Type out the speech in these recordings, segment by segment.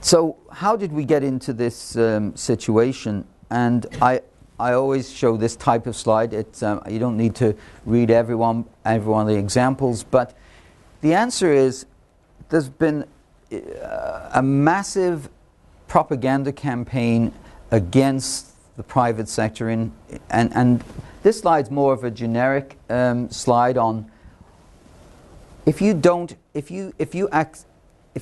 So how did we get into this situation? And I always show this type of slide. It's you don't need to read every one of the examples, but the answer is there's been a massive propaganda campaign against the private sector and this slide's more of a generic slide on if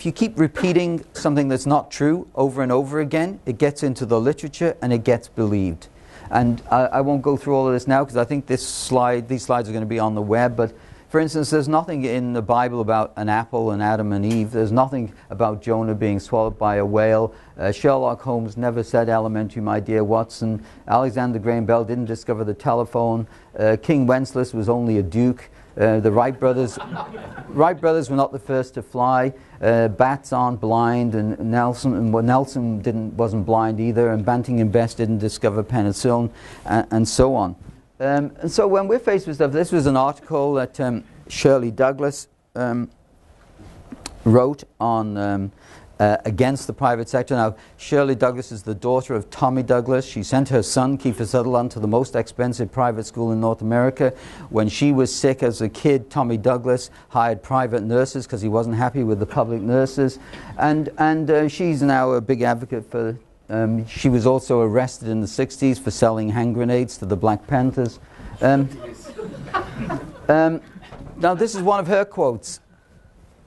you keep repeating something that's not true over and over again, it gets into the literature and it gets believed. And I won't go through all of this now because I think these slides are going to be on the web, but for instance, there's nothing in the Bible about an apple and Adam and Eve. There's nothing about Jonah being swallowed by a whale. Sherlock Holmes never said elementary, my dear Watson. Alexander Graham Bell didn't discover the telephone. King Wenceslas was only a duke. The Wright brothers were not the first to fly. Bats aren't blind, and Nelson wasn't blind either, and Banting and Best didn't discover penicillin, and so on. And so when we're faced with stuff, this was an article that Shirley Douglas wrote on against the private sector. Now, Shirley Douglas is the daughter of Tommy Douglas. She sent her son, Kiefer Sutherland, to the most expensive private school in North America. When she was sick as a kid, Tommy Douglas hired private nurses because he wasn't happy with the public nurses. And she's now a big advocate for... she was also arrested in the 60s for selling hand grenades to the Black Panthers. Now, this is one of her quotes.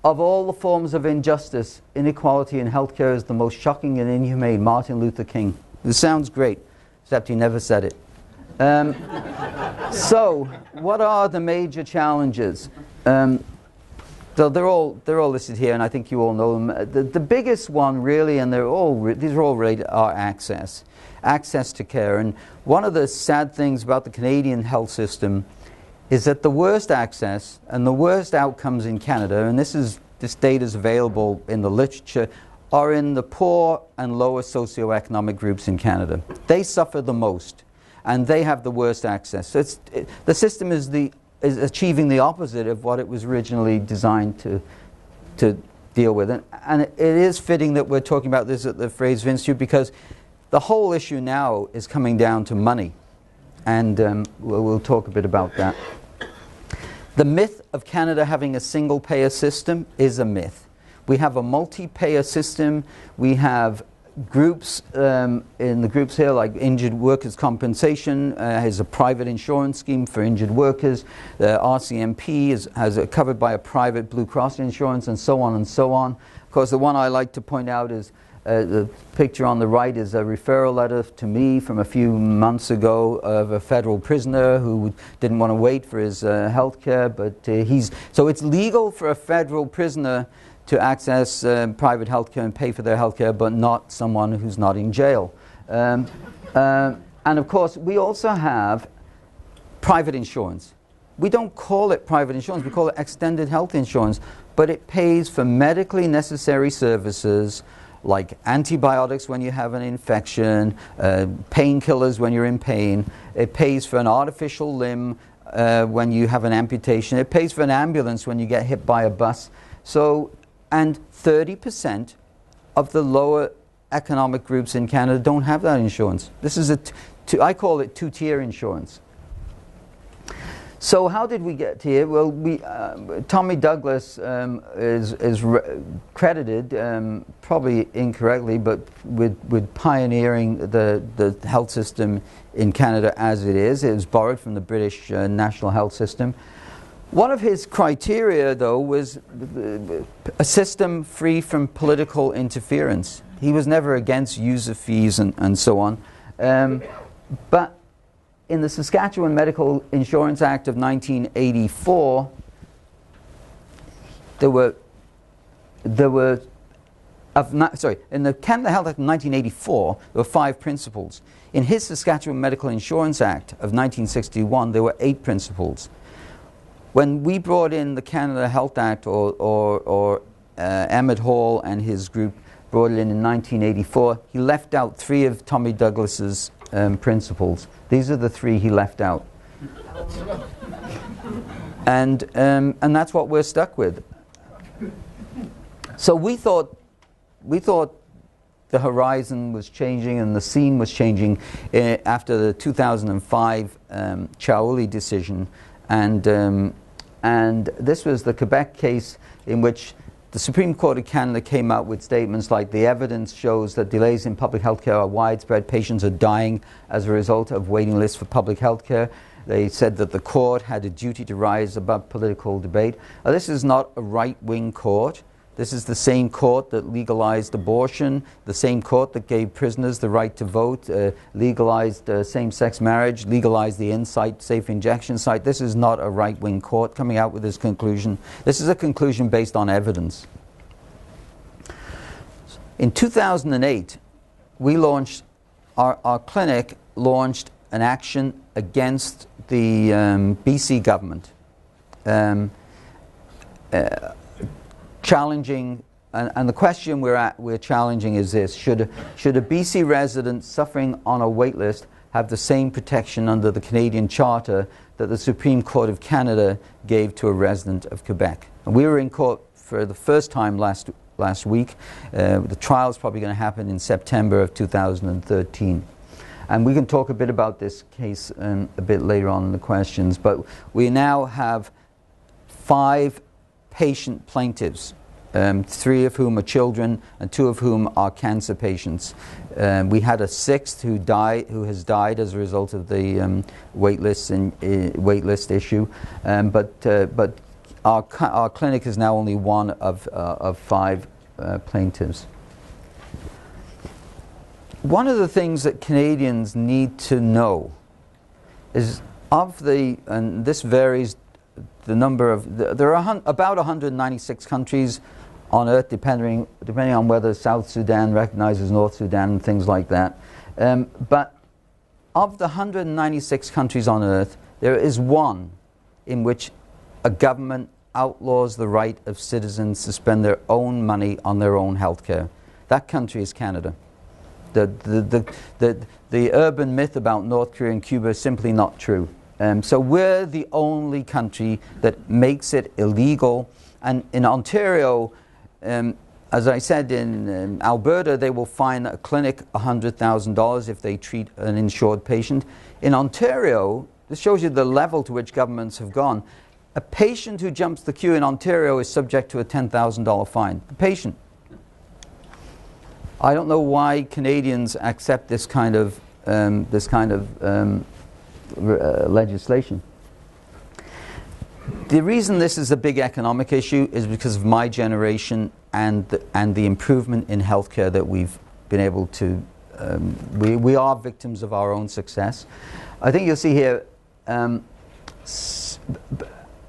Of all the forms of injustice, inequality in healthcare is the most shocking and inhumane. Martin Luther King. This sounds great, except he never said it. So, what are the major challenges? So they're all listed here, and I think you all know them. The biggest one, really, and these are all related, are access to care. And one of the sad things about the Canadian health system is that the worst access and the worst outcomes in Canada, and this data is available in the literature, are in the poor and lower socioeconomic groups in Canada. They suffer the most, and they have the worst access. So the system is achieving the opposite of what it was originally designed to deal with. And it is fitting that we're talking about this at the Fraser Institute, because the whole issue now is coming down to money. And we'll talk a bit about that. The myth of Canada having a single-payer system is a myth. We have a multi-payer system. We have groups, in the groups here, like injured workers' compensation has a private insurance scheme for injured workers. The RCMP has covered by a private Blue Cross insurance, and so on and so on. Of course, the one I like to point out is the picture on the right is a referral letter to me from a few months ago of a federal prisoner who didn't want to wait for his health care, but so it's legal for a federal prisoner to access private health care and pay for their health care, but not someone who's not in jail. And of course, we also have private insurance. We don't call it private insurance, we call it extended health insurance, but it pays for medically necessary services like antibiotics when you have an infection, painkillers when you're in pain. It pays for an artificial limb when you have an amputation. It pays for an ambulance when you get hit by a bus. So, and 30% of the lower economic groups in Canada don't have that insurance. This is I call it two-tier insurance. So how did we get here? Well, Tommy Douglas is credited, probably incorrectly, but with pioneering the health system in Canada as it is. It was borrowed from the British National Health System. One of his criteria, though, was a system free from political interference. He was never against user fees and so on. But in the Saskatchewan Medical Insurance Act of 1984, in the Canada Health Act of 1984, there were 5 principles. In his Saskatchewan Medical Insurance Act of 1961, there were 8 principles. When we brought in the Canada Health Act, or Emmett Hall and his group brought it in 1984, he left out 3 of Tommy Douglas's principles. These are the 3 he left out. And that's what we're stuck with. So we thought the horizon was changing and the scene was changing after the 2005 Chaouli decision, and this was the Quebec case in which the Supreme Court of Canada came out with statements like, the evidence shows that delays in public health care are widespread. Patients are dying as a result of waiting lists for public health care. They said that the court had a duty to rise above political debate. This is not a right-wing court. This is the same court that legalized abortion, the same court that gave prisoners the right to vote, legalized same-sex marriage, legalized the InSite safe injection site. This is not a right-wing court coming out with this conclusion. This is a conclusion based on evidence. In 2008, we launched, our clinic launched an action against the BC government, challenging, and the question we're challenging is this: should a BC resident suffering on a wait list have the same protection under the Canadian Charter that the Supreme Court of Canada gave to a resident of Quebec? And we were in court for the first time last week. The trial is probably going to happen in September of 2013. And we can talk a bit about this case a bit later on in the questions, but we now have 5 patient plaintiffs, 3 of whom are children and 2 of whom are cancer patients. We had a 6th who has died as a result of the wait list issue, but our clinic is now only one of 5 plaintiffs. One of the things that Canadians need to know is and this varies, the number of, there are about 196 countries on earth, depending on whether South Sudan recognizes North Sudan and things like that. But of the 196 countries on earth, there is one in which a government outlaws the right of citizens to spend their own money on their own health care. That country is Canada. The urban myth about North Korea and Cuba is simply not true. So we're the only country that makes it illegal. And in Ontario, as I said, in Alberta, they will fine a clinic $100,000 if they treat an insured patient. In Ontario, this shows you the level to which governments have gone. A patient who jumps the queue in Ontario is subject to a $10,000 fine. The patient. I don't know why Canadians accept this kind of legislation. The reason this is a big economic issue is because of my generation and the improvement in healthcare that we've been able to. We are victims of our own success. I think you'll see here.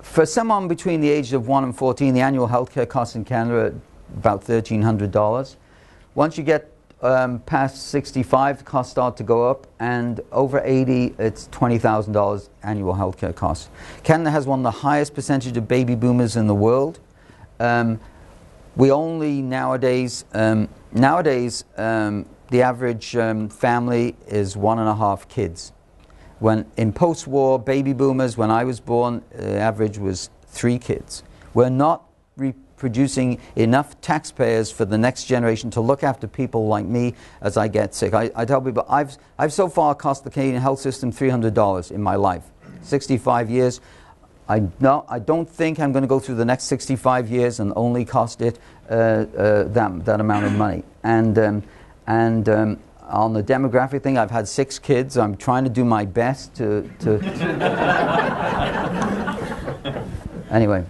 For someone between the ages of 1 and 14, the annual healthcare costs in Canada are about $1,300. Once you get past 65, the costs start to go up, and over 80, it's $20,000 annual healthcare costs. Canada has one of the highest percentage of baby boomers in the world. We only nowadays, the average family is 1.5 kids. When in post-war baby boomers, when I was born, the average was 3 kids. We're not producing enough taxpayers for the next generation to look after people like me as I get sick. I tell people I've so far cost the Canadian health system $300 in my life. 65 years. I don't think I'm going to go through the next 65 years and only cost it that amount of money. And on the demographic thing, I've had 6 kids. I'm trying to do my best to Anyway.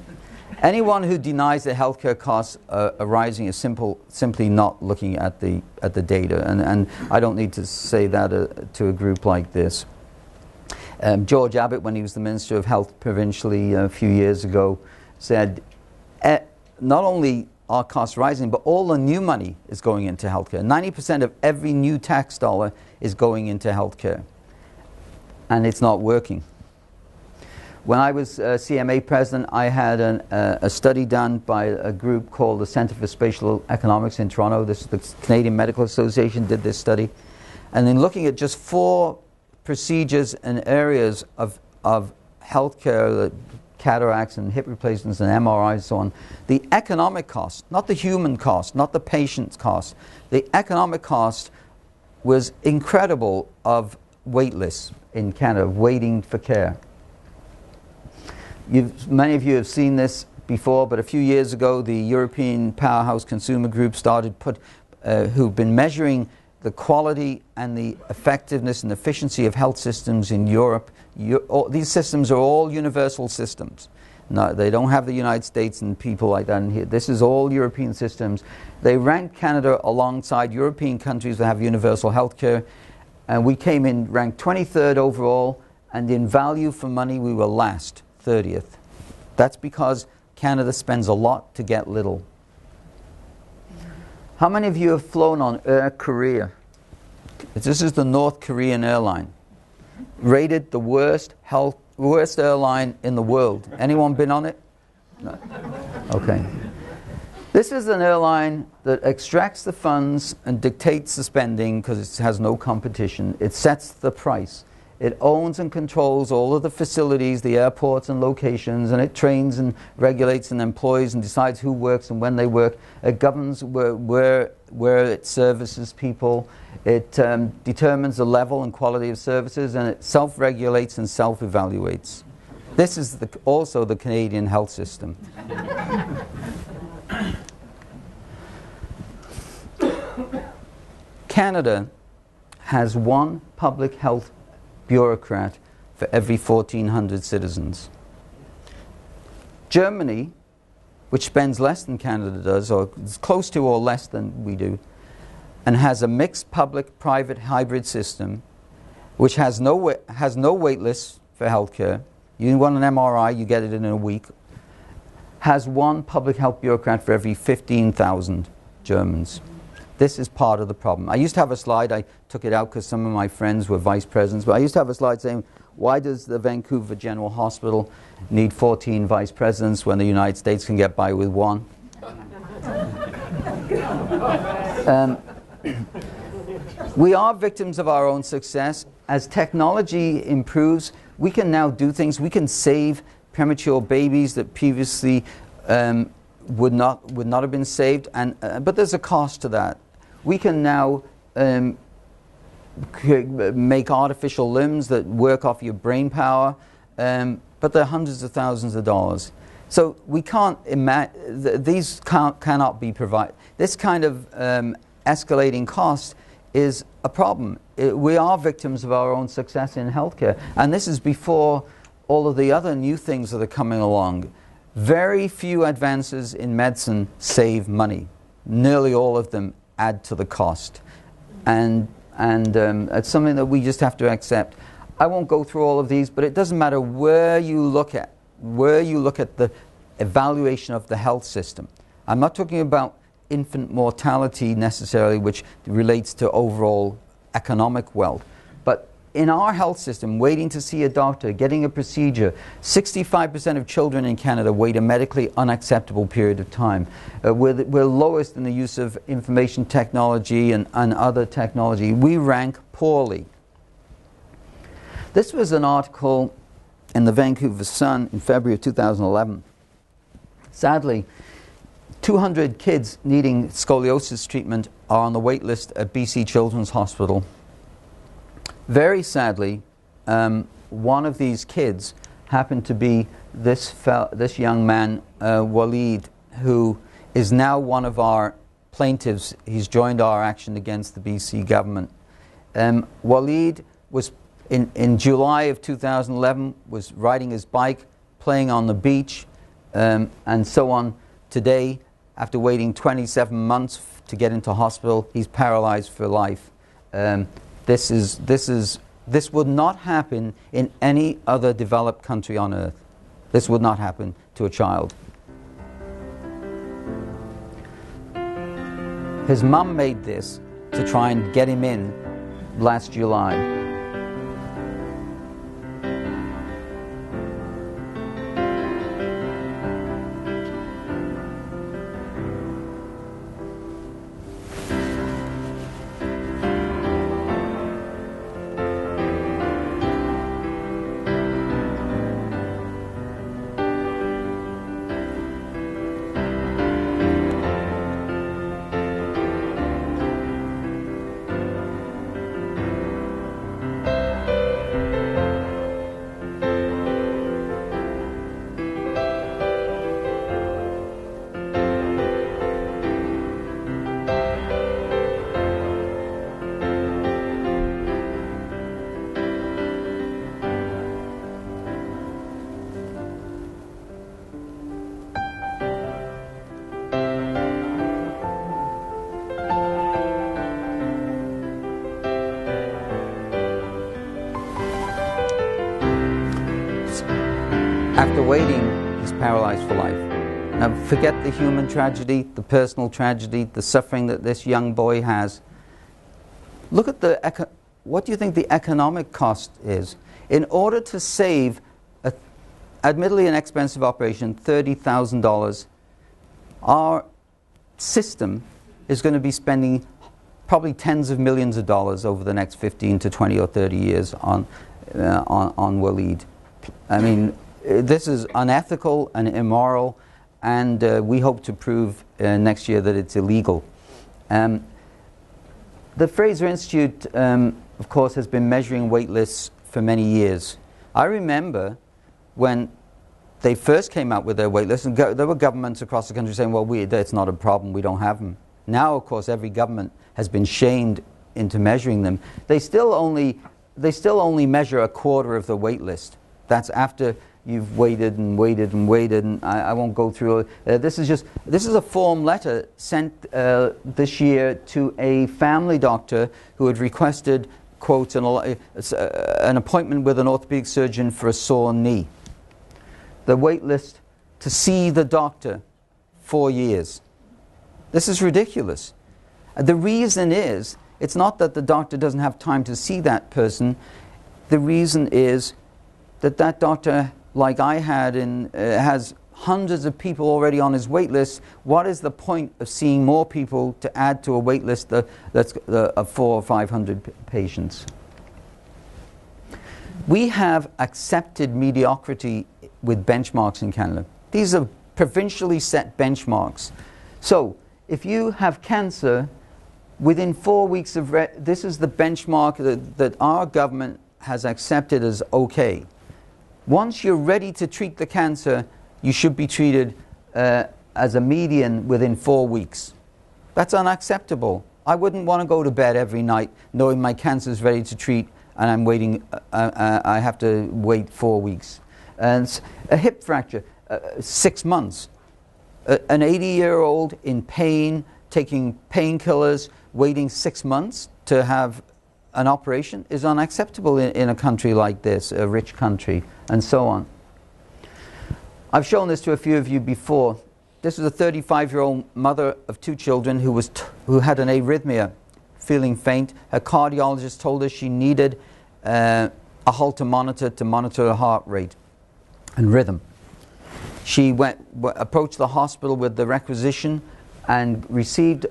Anyone who denies that healthcare costs are rising is simply not looking at the data, and I don't need to say that to a group like this. George Abbott, when he was the Minister of Health provincially a few years ago, said not only are costs rising, but all the new money is going into healthcare. 90% of every new tax dollar is going into healthcare, and it's not working. When I was CMA president, I had a study done by a group called the Centre for Spatial Economics in Toronto. This is the Canadian Medical Association did this study. And in looking at just 4 procedures and areas of healthcare, cataracts and hip replacements and MRIs and so on. The economic cost, not the human cost, not the patient's cost, the economic cost was incredible of wait lists in Canada, waiting for care. Many of you have seen this before, but a few years ago the European Powerhouse Consumer Group started who've been measuring the quality and the effectiveness and efficiency of health systems in Europe. These systems are all universal systems. No, they don't have the United States and people like that in here. This is all European systems. They ranked Canada alongside European countries that have universal health care, and we came in ranked 23rd overall, and in value for money we were last, 30th. That's because Canada spends a lot to get little. How many of you have flown on Air Korea? This is the North Korean airline. Rated the worst airline in the world. Anyone been on it? No. Okay. This is an airline that extracts the funds and dictates the spending because it has no competition. It sets the price. It owns and controls all of the facilities, the airports and locations, and it trains and regulates and employs and decides who works and when they work. It governs where it services people. It determines the level and quality of services, and it self-regulates and self-evaluates. This is also the Canadian health system. Canada has one public health bureaucrat for every 1,400 citizens. Germany, which spends less than Canada does, or is close to or less than we do, and has a mixed public-private hybrid system, which has no wait lists for healthcare. You want an MRI, you get it in a week. Has one public health bureaucrat for every 15,000 Germans. This is part of the problem. I used to have a slide, I took it out because some of my friends were vice presidents, but I used to have a slide saying, why does the Vancouver General Hospital need 14 vice presidents when the United States can get by with one? We are victims of our own success. As technology improves, we can now do things. We can save premature babies that previously would not have been saved, but there's a cost to that. We can now make artificial limbs that work off your brain power, but they're hundreds of thousands of dollars. So we can't imagine, these cannot be provided. This kind of escalating cost is a problem. We are victims of our own success in healthcare, and this is before all of the other new things that are coming along. Very few advances in medicine save money. Nearly all of them add to the cost, and it's something that we just have to accept. I won't go through all of these, but it doesn't matter where you look at the evaluation of the health system. I'm not talking about infant mortality necessarily, which relates to overall economic wealth, but in our health system, waiting to see a doctor, getting a procedure, 65% of children in Canada wait a medically unacceptable period of time. We're lowest in the use of information technology and other technology. We rank poorly. This was an article in the Vancouver Sun in February of 2011. Sadly, 200 kids needing scoliosis treatment are on the wait list at BC Children's Hospital. Very sadly, one of these kids happened to be this young man, Waleed, who is now one of our plaintiffs. He's joined our action against the BC government. Waleed was, in July of 2011, was riding his bike, playing on the beach, and so on. Today, after waiting 27 months to get into hospital, he's paralyzed for life. This would not happen in any other developed country on earth. This would not happen to a child. His mum made this to try and get him in last July. After waiting, he's paralyzed for life. Now forget the human tragedy, the personal tragedy, the suffering that this young boy has. Look at what do you think the economic cost is? In order to save, admittedly an expensive operation, $30,000, our system is going to be spending probably tens of millions of dollars over the next 15 to 20 or 30 years on Waleed. I mean, this is unethical and immoral, and we hope to prove next year that it's illegal. The Fraser Institute, of course, has been measuring wait lists for many years. I remember when they first came out with their wait lists, and there were governments across the country saying, well, it's not a problem, we don't have them. Now, of course, every government has been shamed into measuring them. They still only measure a quarter of the wait list. That's after you've waited and waited and waited, and I won't go through it. This is a form letter sent this year to a family doctor who had requested, quote, an appointment with an orthopedic surgeon for a sore knee. The wait list to see the doctor, 4 years. This is ridiculous. The reason is, it's not that the doctor doesn't have time to see that person. The reason is that that doctor, like I had, has hundreds of people already on his wait list. What is the point of seeing more people to add to a wait list that's of 400 or 500 patients? We have accepted mediocrity with benchmarks in Canada. These are provincially set benchmarks. So, if you have cancer, within 4 weeks of this is the benchmark that our government has accepted as okay. Once you're ready to treat the cancer, you should be treated as a median within 4 weeks. That's unacceptable. I wouldn't want to go to bed every night knowing my cancer is ready to treat and I'm waiting. I have to wait 4 weeks. And a hip fracture, 6 months. An 80-year-old in pain, taking painkillers, waiting 6 months to have an operation is unacceptable in a country like this, a rich country, and so on. I've shown this to a few of you before. This was a 35-year-old mother of 2 children who had an arrhythmia, feeling faint. Her cardiologist told her she needed a Holter monitor to monitor her heart rate and rhythm. She approached the hospital with the requisition and received,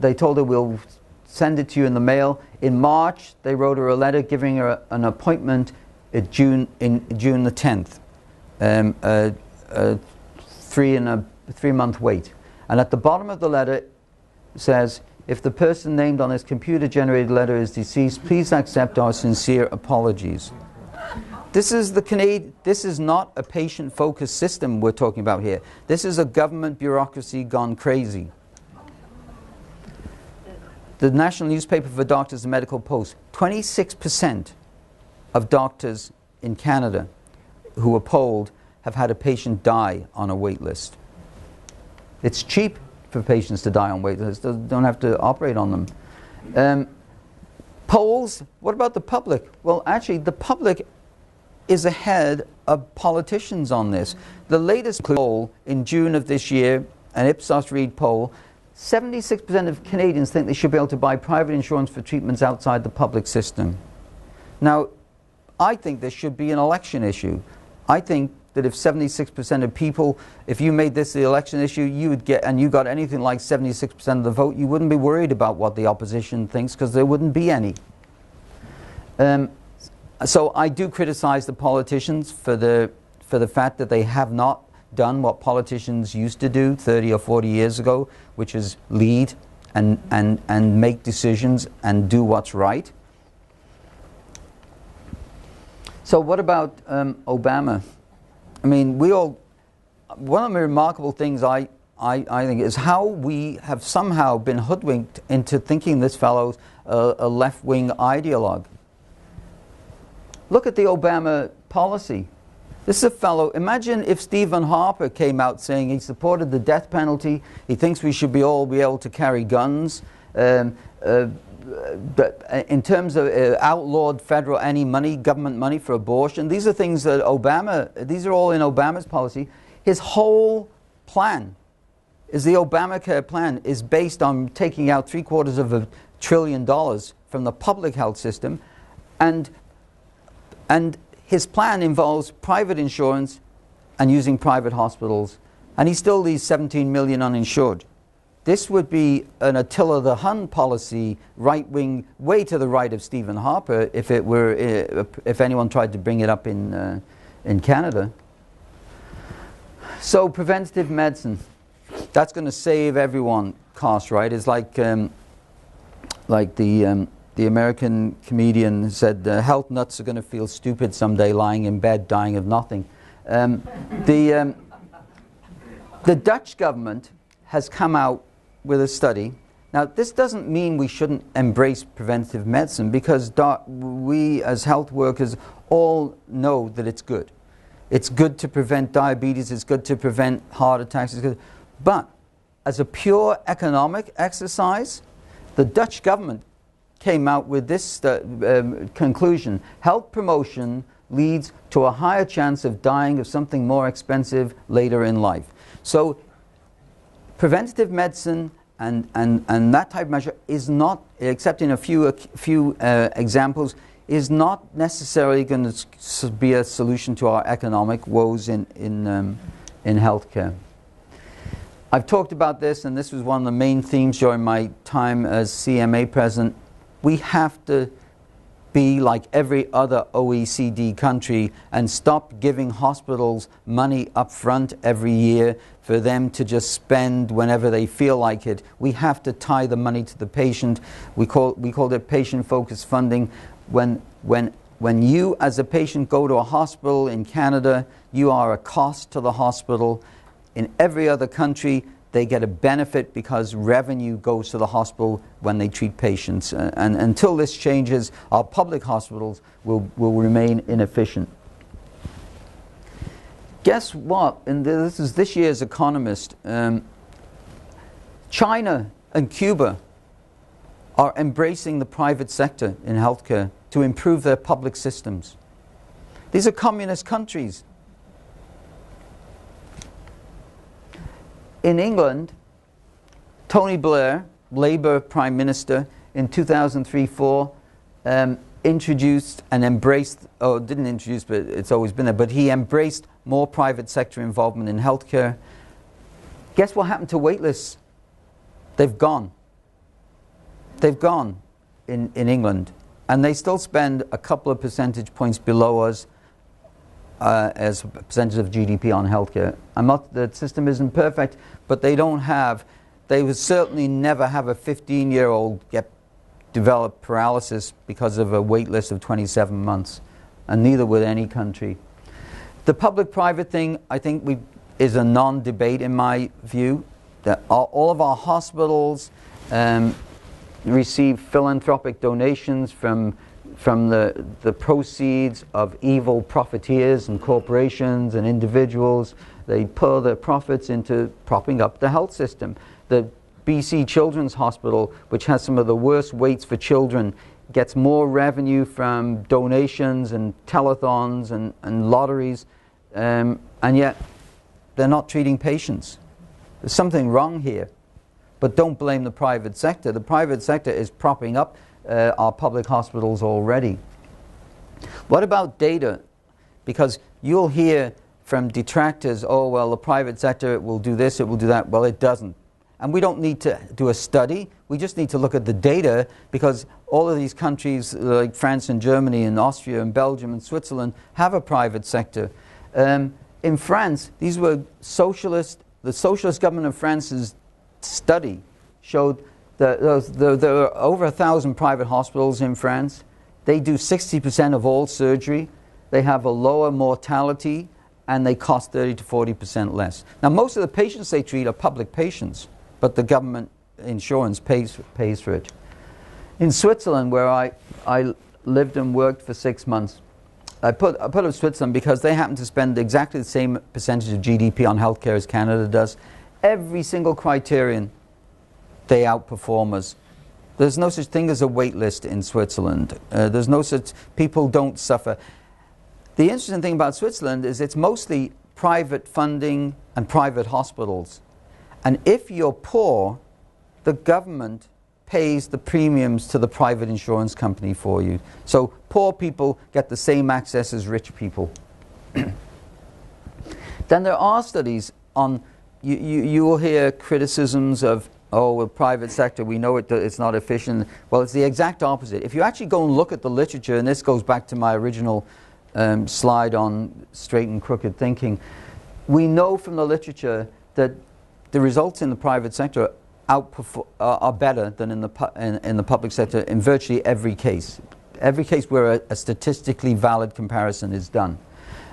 they told her, we'll send it to you in the mail. In March, they wrote her a letter giving her an appointment in June the 10th. A 3-month wait. And at the bottom of the letter it says, if the person named on this computer-generated letter is deceased, please accept our sincere apologies. This is not a patient-focused system we're talking about here. This is a government bureaucracy gone crazy. The National Newspaper for Doctors and Medical Post, 26% of doctors in Canada who were polled have had a patient die on a wait list. It's cheap for patients to die on wait lists. They don't have to operate on them. Polls, what about the public? Well, actually, the public is ahead of politicians on this. The latest poll in June of this year, an Ipsos Reid poll, 76% of Canadians think they should be able to buy private insurance for treatments outside the public system. Now, I think this should be an election issue. I think that if 76% of people, if you made this the election issue, you would get, and you got anything like 76% of the vote, you wouldn't be worried about what the opposition thinks because there wouldn't be any. So I do criticize the politicians for the fact that they have not done what politicians used to do 30 or 40 years ago, which is lead and make decisions and do what's right. So what about Obama? I mean, one of the remarkable things I think is how we have somehow been hoodwinked into thinking this fellow's a left-wing ideologue. Look at the Obama policy. This is a fellow, imagine if Stephen Harper came out saying he supported the death penalty, he thinks we should all be able to carry guns, in terms of outlawed federal government money for abortion. These are things that these are all in Obama's policy. His whole plan the Obamacare plan is based on taking out $750 billion from the public health system, and his plan involves private insurance and using private hospitals, and he still leaves 17 million uninsured. This would be an Attila the Hun policy, right wing, way to the right of Stephen Harper, if anyone tried to bring it up in Canada. So preventative medicine, that's going to save everyone costs, right? It's like the American comedian said, health nuts are going to feel stupid someday, lying in bed, dying of nothing. The Dutch government has come out with a study. Now, this doesn't mean we shouldn't embrace preventative medicine, because we as health workers all know that it's good. It's good to prevent diabetes, it's good to prevent heart attacks, it's good. But as a pure economic exercise, the Dutch government came out with this conclusion: health promotion leads to a higher chance of dying of something more expensive later in life. So preventative medicine and that type of measure is not, except in a few examples, is not necessarily going to be a solution to our economic woes in healthcare. I've talked about this, and this was one of the main themes during my time as CMA president. We have to be like every other OECD country and stop giving hospitals money up front every year for them to just spend whenever they feel like it. We have to tie the money to the patient. We called it patient-focused funding. When you as a patient go to a hospital in Canada, you are a cost to the hospital. In every other country, they get a benefit because revenue goes to the hospital when they treat patients. And until this changes, our public hospitals will remain inefficient. Guess what? And this is this year's Economist. China and Cuba are embracing the private sector in healthcare to improve their public systems. These are communist countries. In England, Tony Blair, Labour Prime Minister, in 2003-04, introduced and embraced, didn't introduce, but it's always been there, but he embraced more private sector involvement in healthcare. Guess what happened to wait lists? They've gone. They've gone in England, and they still spend a couple of percentage points below us as a percentage of GDP on healthcare. The system isn't perfect, but they would certainly never have a 15-year-old develop paralysis because of a wait list of 27 months, and neither would any country. The public-private thing, I think, is a non-debate in my view. That all of our hospitals receive philanthropic donations from the proceeds of evil profiteers and corporations and individuals. They pour their profits into propping up the health system. The BC Children's Hospital, which has some of the worst waits for children, gets more revenue from donations and telethons and lotteries, and yet they're not treating patients. There's something wrong here. But don't blame the private sector. The private sector is propping up our public hospitals already. What about data? Because you'll hear from detractors, oh, well, the private sector, it will do this, it will do that. Well, it doesn't. And we don't need to do a study. We just need to look at the data, because all of these countries like France and Germany and Austria and Belgium and Switzerland have a private sector. In France, these were socialist. The socialist government of France's study showed that there are over 1,000 private hospitals in France. They do 60% of all surgery. They have a lower mortality, and they cost 30 to 40% less. Now, most of the patients they treat are public patients, but the government insurance pays for it. In Switzerland, where I lived and worked for 6 months, I put up Switzerland because they happen to spend exactly the same percentage of GDP on healthcare as Canada does. Every single criterion, they outperform us. There's no such thing as a wait list in Switzerland. There's no such, people don't suffer. The interesting thing about Switzerland is it's mostly private funding and private hospitals. And if you're poor, the government pays the premiums to the private insurance company for you. So poor people get the same access as rich people. Then there are studies on, you will hear criticisms of, oh, the private sector, we know it's not efficient. Well, it's the exact opposite. If you actually go and look at the literature, and this goes back to my original slide on straight and crooked thinking, we know from the literature that the results in the private sector are better than in the public sector in virtually every case. Every case where a statistically valid comparison is done.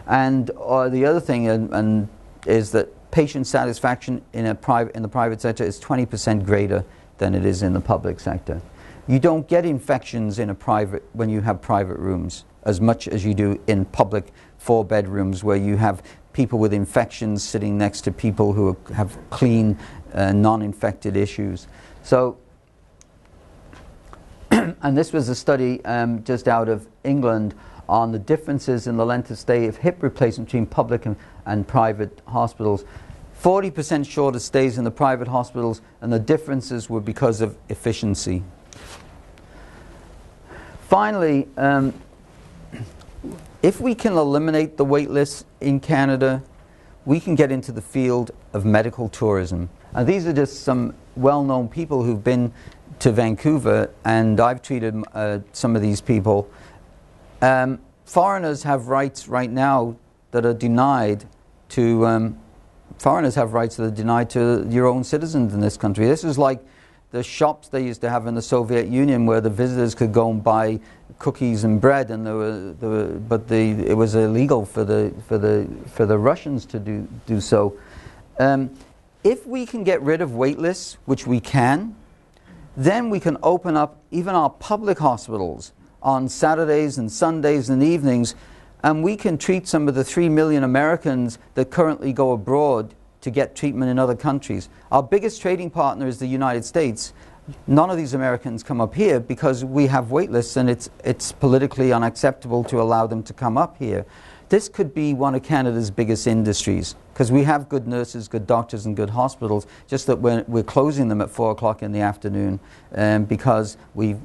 And the other thing is that patient satisfaction in the private sector is 20% greater than it is in the public sector. You don't get infections when you have private rooms as much as you do in public 4-bedrooms where you have people with infections sitting next to people who have clean, non-infected issues. So, and this was a study just out of England on the differences in the length of stay of hip replacement between public and private hospitals. 40% shorter stays in the private hospitals, and the differences were because of efficiency. Finally, if we can eliminate the wait lists in Canada, we can get into the field of medical tourism. And these are just some well-known people who've been to Vancouver, and I've treated some of these people. Foreigners have rights right now that are denied to your own citizens in this country. This is like the shops they used to have in the Soviet Union where the visitors could go and buy cookies and bread, and it was illegal for the Russians to do so. If we can get rid of wait lists, which we can, then we can open up even our public hospitals on Saturdays and Sundays and evenings, and we can treat some of the 3 million Americans that currently go abroad to get treatment in other countries. Our biggest trading partner is the United States. None of these Americans come up here because we have wait lists, and it's politically unacceptable to allow them to come up here. This could be one of Canada's biggest industries because we have good nurses, good doctors and good hospitals, just that we're closing them at 4 o'clock in the afternoon because we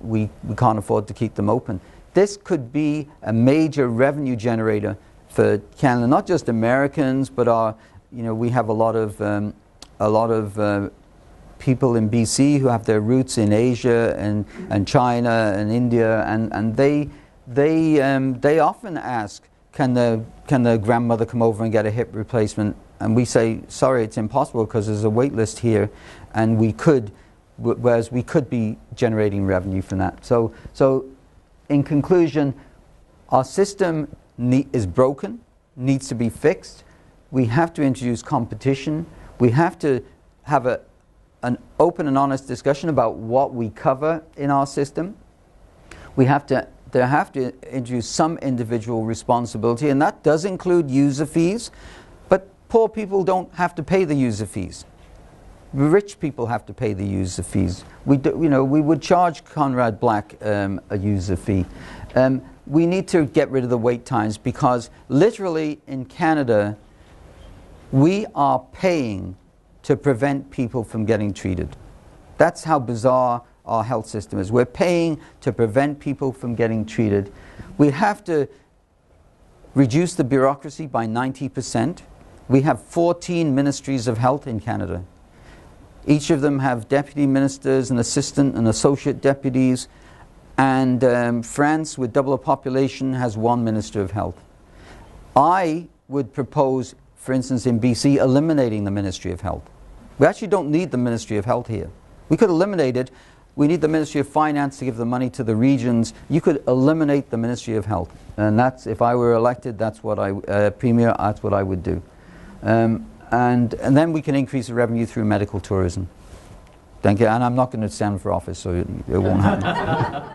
can't afford to keep them open. This could be a major revenue generator for Canada, not just Americans, but we have a lot of people in BC who have their roots in Asia and China and India, and they often ask, can the grandmother come over and get a hip replacement? And we say, sorry, it's impossible because there's a wait list here, and whereas we could be generating revenue from that. So in conclusion, our system is broken, needs to be fixed. We have to introduce competition. We have to have an open and honest discussion about what we cover in our system. They have to introduce some individual responsibility, and that does include user fees, but poor people don't have to pay the user fees. Rich people have to pay the user fees. We would charge Conrad Black a user fee. We need to get rid of the wait times because literally in Canada, we are paying to prevent people from getting treated. That's how bizarre our health system is. We're paying to prevent people from getting treated. We have to reduce the bureaucracy by 90%. We have 14 ministries of health in Canada. Each of them have deputy ministers and assistant and associate deputies, and France, with double the population, has 1 minister of health. I would propose, for instance, in BC, eliminating the Ministry of Health. We actually don't need the Ministry of Health here. We could eliminate it. We need the Ministry of Finance to give the money to the regions. You could eliminate the Ministry of Health. And that's, if I were elected, that's what Premier, that's what I would do. And then we can increase the revenue through medical tourism. Thank you. And I'm not going to stand for office, so it won't happen.